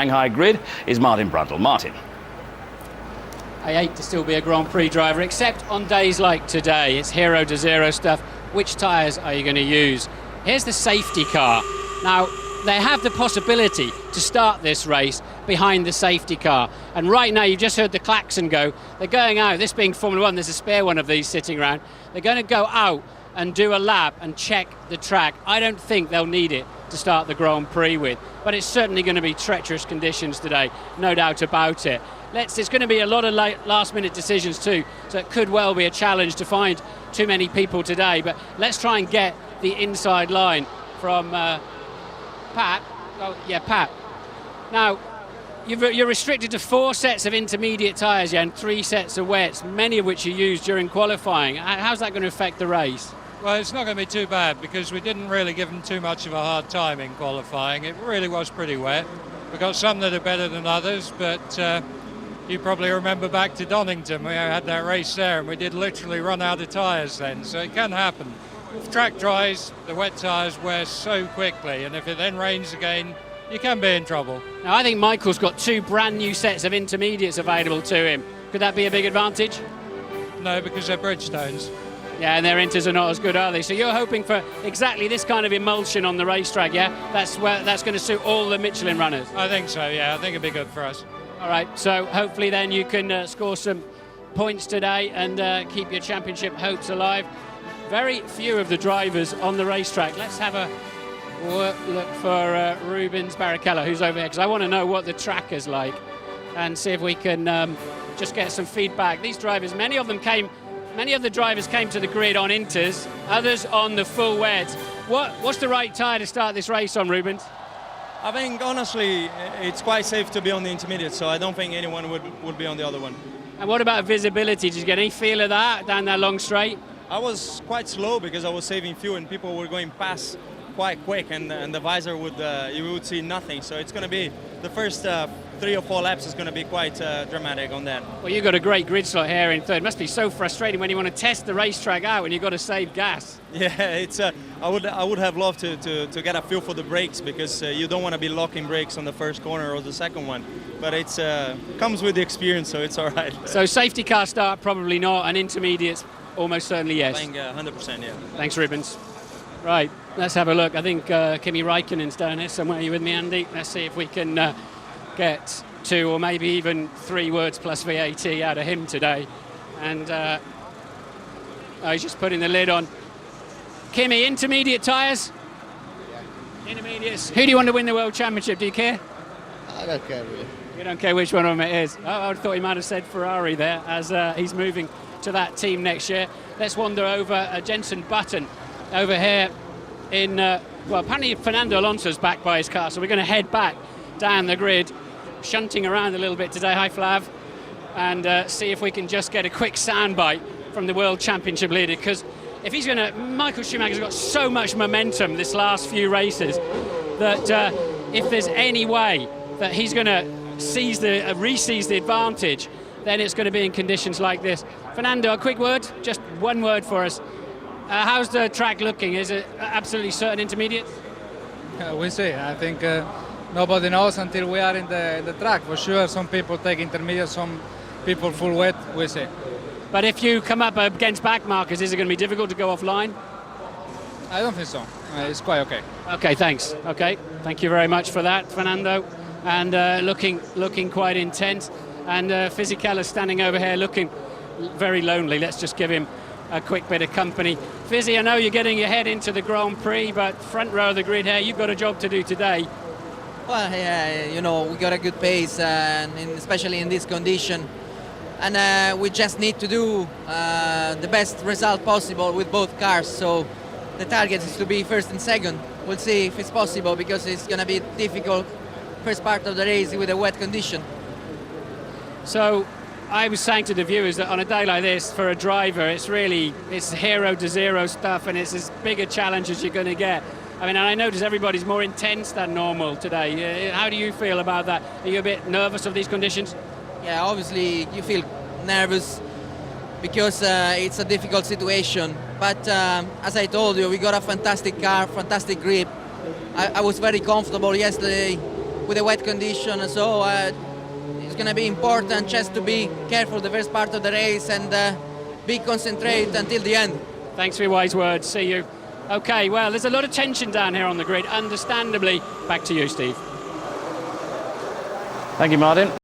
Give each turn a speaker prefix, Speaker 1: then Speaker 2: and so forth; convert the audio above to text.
Speaker 1: Shanghai grid is Martin Brundle. Martin.
Speaker 2: I hate to still be a Grand Prix driver, except on days like today. It's 0 to 0 stuff. Which tyres are you going to use? Here's the safety car. Now, they have the possibility to start this race behind the safety car. And right now, you've just heard the klaxon go. They're going out. This being Formula One, there's a spare one of these sitting around. They're going to go out and do a lap and check the track. I don't think they'll need it to start the Grand Prix with, but it's certainly going to be treacherous conditions today, no doubt about it. It's going to be a lot of last-minute decisions too, so it could well be a challenge to find too many people today, but let's try and get the inside line from Pat. Oh, yeah, Pat. Now, you're restricted to 4 sets of intermediate tyres, and 3 sets of wets, many of which you used during qualifying. How's that going to affect the race?
Speaker 3: Well, it's not going to be too bad because we didn't really give them too much of a hard time in qualifying. It really was pretty wet. We've got some that are better than others, but you probably remember back to Donington. We had that race there and we did literally run out of tyres then, so it can happen. If track dries, the wet tyres wear so quickly, and if it then rains again, you can be in trouble.
Speaker 2: Now, I think Michael's got 2 brand new sets of intermediates available to him. Could that be a big advantage?
Speaker 3: No, because they're Bridgestones.
Speaker 2: Yeah, and their inters are not as good, are they? So you're hoping for exactly this kind of emulsion on the racetrack, yeah? That's going to suit all the Michelin runners.
Speaker 3: I think so, yeah. I think it'd be good for us.
Speaker 2: All right, so hopefully then you can score some points today and keep your championship hopes alive. Very few of the drivers on the racetrack. Let's have a look for Rubens Barrichello, who's over here, because I want to know what the track is like and see if we can just get some feedback. These drivers, many of the drivers came to the grid on inters, others on the full wets. What's the right tyre to start this race on, Rubens?
Speaker 4: I think, honestly, it's quite safe to be on the intermediate, so I don't think anyone would be on the other one.
Speaker 2: And what about visibility? Did you get any feel of that down that long straight?
Speaker 4: I was quite slow because I was saving fuel and people were going past quite quick, and the visor you would see nothing. So it's going to be the first 3 or 4 laps is going to be quite dramatic on that.
Speaker 2: Well, you've got a great grid slot here in third. It must be so frustrating when you want to test the racetrack out and you've got to save gas.
Speaker 4: Yeah, it's. I would have loved to get a feel for the brakes, because you don't want to be locking brakes on the first corner or the second one. But it's comes with the experience, so it's all right.
Speaker 2: So safety car start, probably not, and intermediates, almost certainly yes.
Speaker 4: I think 100%, yeah.
Speaker 2: Thanks, Rubens. Right, let's have a look. I think Kimi Räikkönen's down here somewhere. Are you with me, Andy? Let's see if we can get 2 or maybe even 3 words plus VAT out of him today. And he's just putting the lid on. Kimi, intermediate tyres? Yeah. Intermediates. Who do you want to win the World Championship? Do you care?
Speaker 5: I don't care really.
Speaker 2: You don't care which one of them it is? Oh, I thought he might have said Ferrari there, as he's moving to that team next year. Let's wander over Jenson Button over here in, well, apparently Fernando Alonso's back by his car, so we're going to head back down the grid, shunting around a little bit today. Hi, Flav. And see if we can just get a quick soundbite from the World Championship leader, because if he's going to, Michael Schumacher's got so much momentum this last few races that if there's any way that he's going to re-seize the advantage, then it's going to be in conditions like this. Fernando, a quick word, just one word for us. How's the track looking? Is it absolutely certain intermediates?
Speaker 6: We'll see. I think nobody knows until we are in the track. For sure, some people take intermediate, some people full wet. We'll see.
Speaker 2: But if you come up against back markers, is it going to be difficult to go offline?
Speaker 6: I don't think so. It's quite okay.
Speaker 2: Okay, thanks. Okay, thank you very much for that, Fernando. And looking quite intense. And Fisichella standing over here looking very lonely. Let's just give him a quick bit of company. Fizzy, I know you're getting your head into the Grand Prix, but front row of the grid here, you've got a job to do today.
Speaker 7: Well, yeah, you know, we got a good pace, especially in this condition. And we just need to do the best result possible with both cars. So the target is to be first and second. We'll see if it's possible, because it's going to be difficult first part of the race with a wet condition.
Speaker 2: So I was saying to the viewers that on a day like this, for a driver, it's 0 to 0 stuff, and it's as big a challenge as you're going to get. I mean, I notice everybody's more intense than normal today. How do you feel about that? Are you a bit nervous of these conditions?
Speaker 7: Yeah, obviously you feel nervous because it's a difficult situation. But as I told you, we got a fantastic car, fantastic grip. I was very comfortable yesterday with the wet condition. So it's going to be important just to be careful the first part of the race and be concentrated until the end.
Speaker 2: Thanks for your wise words. See you. Okay, well, there's a lot of tension down here on the grid, understandably. Back to you, Steve.
Speaker 1: Thank you, Martin.